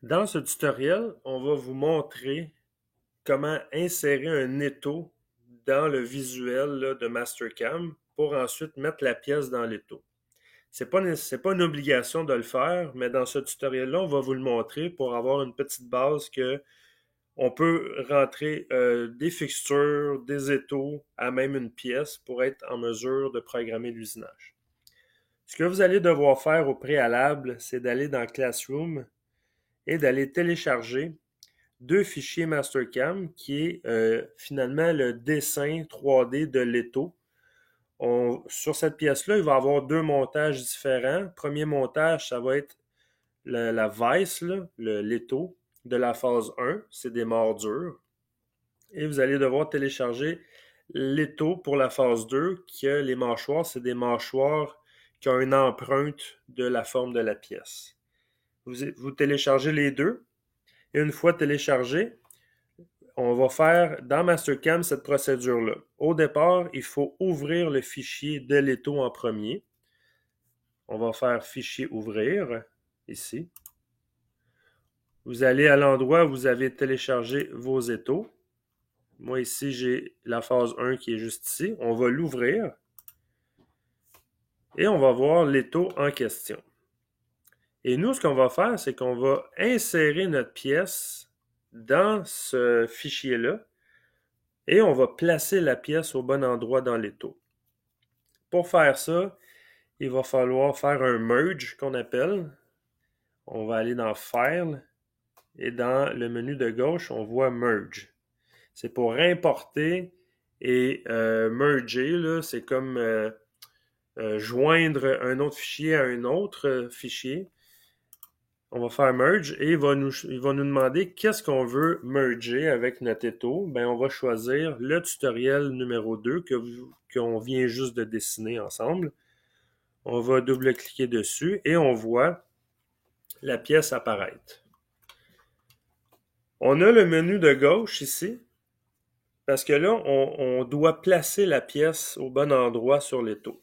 Dans ce tutoriel, on va vous montrer comment insérer un étau dans le visuel là, de Mastercam pour ensuite mettre la pièce dans l'étau. C'est pas une obligation de le faire, mais dans ce tutoriel-là, on va vous le montrer pour avoir une petite base que on peut rentrer des fixtures, des étaux à même une pièce pour être en mesure de programmer l'usinage. Ce que vous allez devoir faire au préalable, c'est d'aller dans Classroom et d'aller télécharger deux fichiers Mastercam qui est finalement le dessin 3D de l'étau. Sur cette pièce-là, il va y avoir deux montages différents. Premier montage, ça va être la vice, l'étau de la phase 1, c'est des mordures. Et vous allez devoir télécharger l'étau pour la phase 2, qui a les mâchoires, c'est des mâchoires qui ont une empreinte de la forme de la pièce. Vous téléchargez les deux. Et une fois téléchargé, on va faire dans Mastercam cette procédure-là. Au départ, il faut ouvrir le fichier de l'étau en premier. On va faire fichier ouvrir, ici. Vous allez à l'endroit où vous avez téléchargé vos étaux. Moi ici, j'ai la phase 1 qui est juste ici. On va l'ouvrir et on va voir l'étau en question. Et nous, ce qu'on va faire, c'est qu'on va insérer notre pièce dans ce fichier-là et on va placer la pièce au bon endroit dans l'étau. Pour faire ça, il va falloir faire un merge qu'on appelle. On va aller dans File et dans le menu de gauche, on voit Merge. C'est pour importer et merger, c'est comme joindre un autre fichier à un autre fichier. On va faire merge et il va nous demander qu'est-ce qu'on veut merger avec notre étau. Ben, on va choisir le tutoriel numéro 2 qu'on vient juste de dessiner ensemble. On va double-cliquer dessus et on voit la pièce apparaître. On a le menu de gauche ici, parce que là, on doit placer la pièce au bon endroit sur l'étau.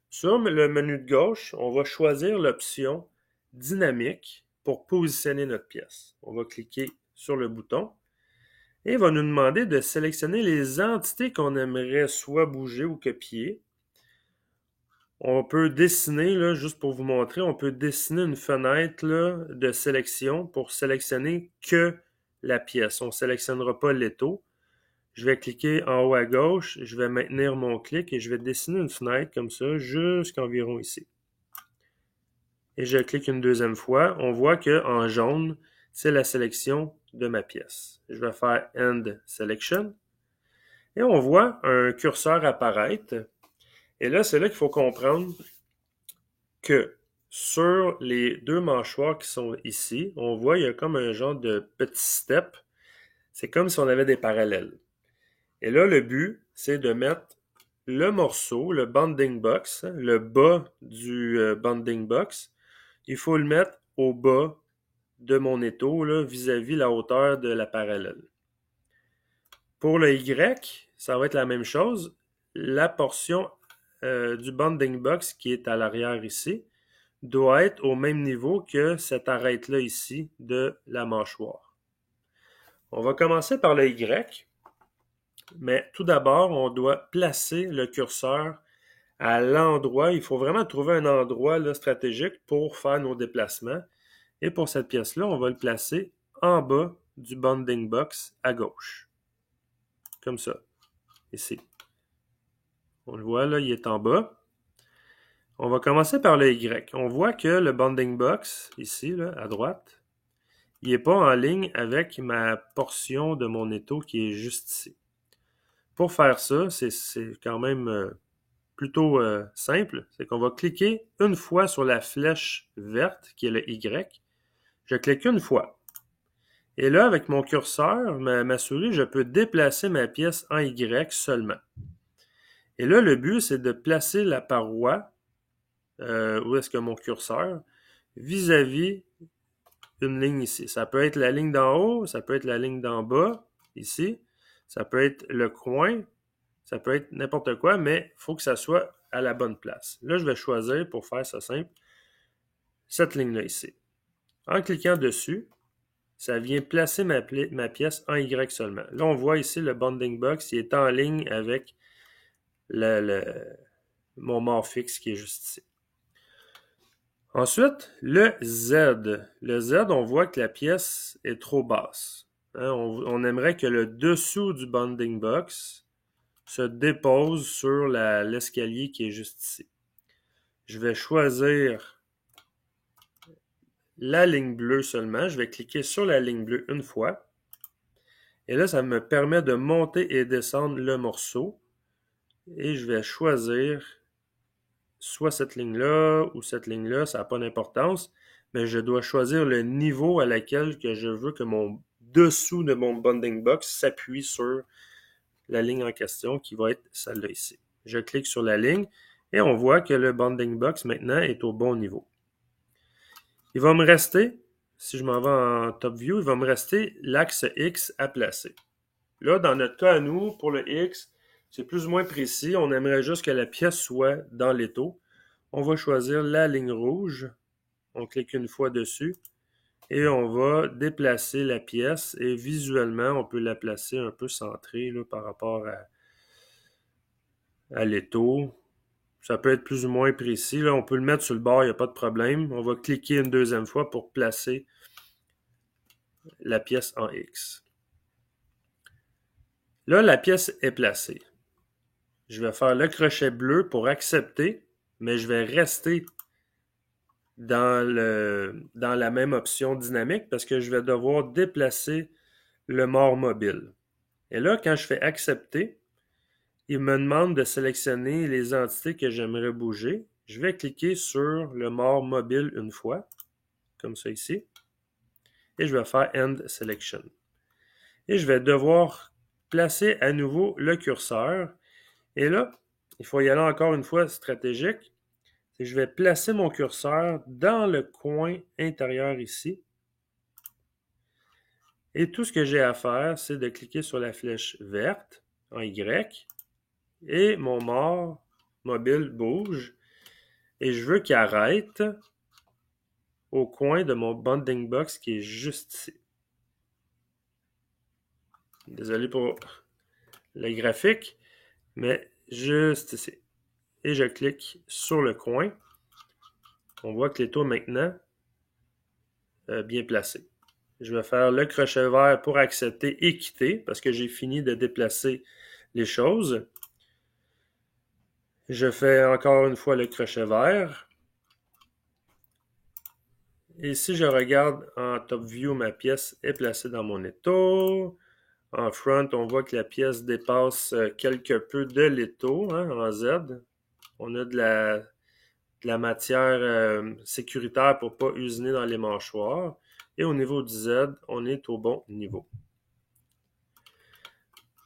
Sur le menu de gauche, on va choisir l'option dynamique pour positionner notre pièce. On va cliquer sur le bouton et il va nous demander de sélectionner les entités qu'on aimerait soit bouger ou copier. On peut dessiner, là, juste pour vous montrer, on peut dessiner une fenêtre là, de sélection pour sélectionner que la pièce. On ne sélectionnera pas l'étau. Je vais cliquer en haut à gauche, je vais maintenir mon clic et je vais dessiner une fenêtre comme ça jusqu'environ ici. Et je clique une deuxième fois. On voit qu'en jaune, c'est la sélection de ma pièce. Je vais faire End Selection. Et on voit un curseur apparaître. Et là, c'est là qu'il faut comprendre que sur les deux mâchoires qui sont ici, on voit il y a comme un genre de petit step. C'est comme si on avait des parallèles. Et là, le but, c'est de mettre le morceau, le bounding box, le bas du bounding box, il faut le mettre au bas de mon étau, là, vis-à-vis la hauteur de la parallèle. Pour le Y, ça va être la même chose. La portion du bounding box qui est à l'arrière ici doit être au même niveau que cette arête-là ici de la mâchoire. On va commencer par le Y. Mais tout d'abord, on doit placer le curseur à l'endroit. Il faut vraiment trouver un endroit là, stratégique pour faire nos déplacements. Et pour cette pièce-là, on va le placer en bas du bounding box à gauche. Comme ça, ici. On le voit là, il est en bas. On va commencer par le Y. On voit que le bounding box, ici, là, à droite, il n'est pas en ligne avec ma portion de mon étau qui est juste ici. Pour faire ça, c'est quand même plutôt simple. C'est qu'on va cliquer une fois sur la flèche verte, qui est le Y. Je clique une fois. Et là, avec mon curseur, ma souris, je peux déplacer ma pièce en Y seulement. Et là, le but, c'est de placer la paroi, où est-ce que mon curseur, vis-à-vis une ligne ici. Ça peut être la ligne d'en haut, ça peut être la ligne d'en bas, ici. Ça peut être le coin, ça peut être n'importe quoi, mais il faut que ça soit à la bonne place. Là, je vais choisir, pour faire ça simple, cette ligne-là ici. En cliquant dessus, ça vient placer ma pièce en Y seulement. Là, on voit ici le bounding box, il est en ligne avec mon mort fixe qui est juste ici. Ensuite, le Z. Le Z, on voit que la pièce est trop basse. Hein, on aimerait que le dessous du bounding box se dépose sur l'escalier qui est juste ici. Je vais choisir la ligne bleue seulement. Je vais cliquer sur la ligne bleue une fois. Et là, ça me permet de monter et descendre le morceau. Et je vais choisir soit cette ligne-là ou cette ligne-là, ça n'a pas d'importance, mais je dois choisir le niveau à laquelle que je veux que mon dessous de mon bounding box s'appuie sur la ligne en question, qui va être celle-là ici. Je clique sur la ligne et on voit que le bounding box maintenant est au bon niveau. Il va me rester, si je m'en vais en top view, il va me rester l'axe X à placer. Là, dans notre cas à nous, pour le X, c'est plus ou moins précis. On aimerait juste que la pièce soit dans l'étau. On va choisir la ligne rouge. On clique une fois dessus. Et on va déplacer la pièce. Et visuellement, on peut la placer un peu centrée là, par rapport à l'étau. Ça peut être plus ou moins précis. Là, on peut le mettre sur le bord, il n'y a pas de problème. On va cliquer une deuxième fois pour placer la pièce en X. Là, la pièce est placée. Je vais faire le crochet bleu pour accepter, mais je vais rester dans la même option dynamique parce que je vais devoir déplacer le mort mobile. Et là, quand je fais accepter, il me demande de sélectionner les entités que j'aimerais bouger. Je vais cliquer sur le mort mobile une fois, comme ça ici, et je vais faire End Selection. Et je vais devoir placer à nouveau le curseur. Et là, il faut y aller encore une fois stratégique. Je vais placer mon curseur dans le coin intérieur ici. Et tout ce que j'ai à faire, c'est de cliquer sur la flèche verte en Y. Et mon mort mobile bouge. Et je veux qu'il arrête au coin de mon bounding box qui est juste ici. Désolé pour le graphique, mais juste ici. Et je clique sur le coin. On voit que l'étau est maintenant bien placé. Je vais faire le crochet vert pour accepter et quitter parce que j'ai fini de déplacer les choses. Je fais encore une fois le crochet vert. Et si je regarde en top view, ma pièce est placée dans mon étau. En front, on voit que la pièce dépasse quelque peu de l'étau, hein, en Z. On a de la matière sécuritaire pour ne pas usiner dans les mâchoires. Et au niveau du Z, on est au bon niveau.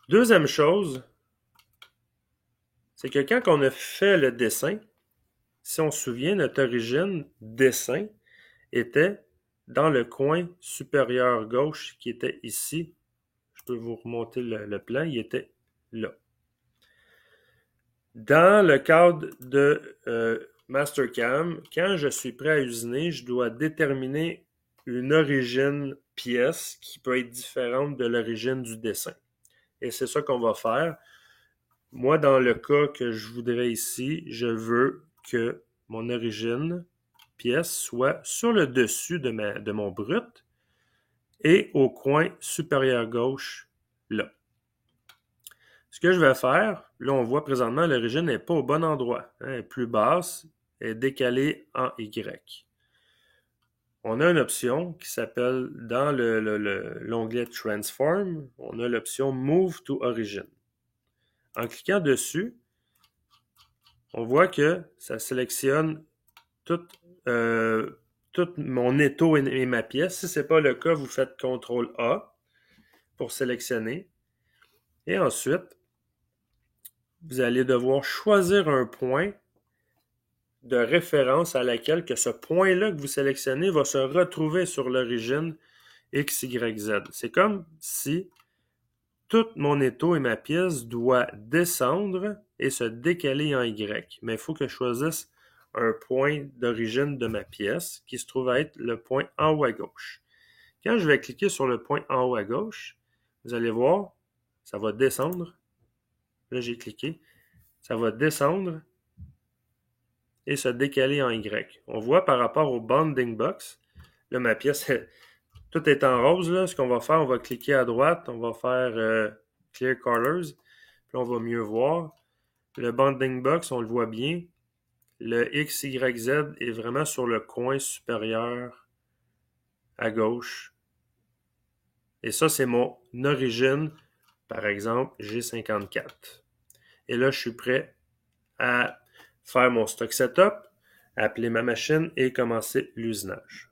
Deuxième chose, c'est que quand on a fait le dessin, si on se souvient, notre origine dessin était dans le coin supérieur gauche qui était ici. Je peux vous remonter le plan, il était là. Dans le cadre de Mastercam, quand je suis prêt à usiner, je dois déterminer une origine pièce qui peut être différente de l'origine du dessin. Et c'est ça qu'on va faire. Moi, dans le cas que je voudrais ici, je veux que mon origine pièce soit sur le dessus de mon brut et au coin supérieur gauche, là. Ce que je vais faire, là on voit présentement l'origine n'est pas au bon endroit. Hein, elle est plus basse, elle est décalée en Y. On a une option qui s'appelle, dans l'onglet Transform, on a l'option Move to Origin. En cliquant dessus, on voit que ça sélectionne tout mon étau et ma pièce. Si ce n'est pas le cas, vous faites CTRL-A pour sélectionner. Et ensuite, vous allez devoir choisir un point de référence à laquelle que ce point-là que vous sélectionnez va se retrouver sur l'origine X, Y, Z. C'est comme si tout mon étau et ma pièce doit descendre et se décaler en Y. Mais il faut que je choisisse un point d'origine de ma pièce qui se trouve à être le point en haut à gauche. Quand je vais cliquer sur le point en haut à gauche, vous allez voir, ça va descendre. Là, j'ai cliqué. Ça va descendre et se décaler en Y. On voit par rapport au bounding box, là, ma pièce, tout est en rose. Là. Ce qu'on va faire, on va cliquer à droite, on va faire Clear Colors, puis on va mieux voir. Le bounding box, on le voit bien. Le X, Y, Z est vraiment sur le coin supérieur à gauche. Et ça, c'est mon origine, par exemple, G54. Et là, je suis prêt à faire mon stock setup, appeler ma machine et commencer l'usinage.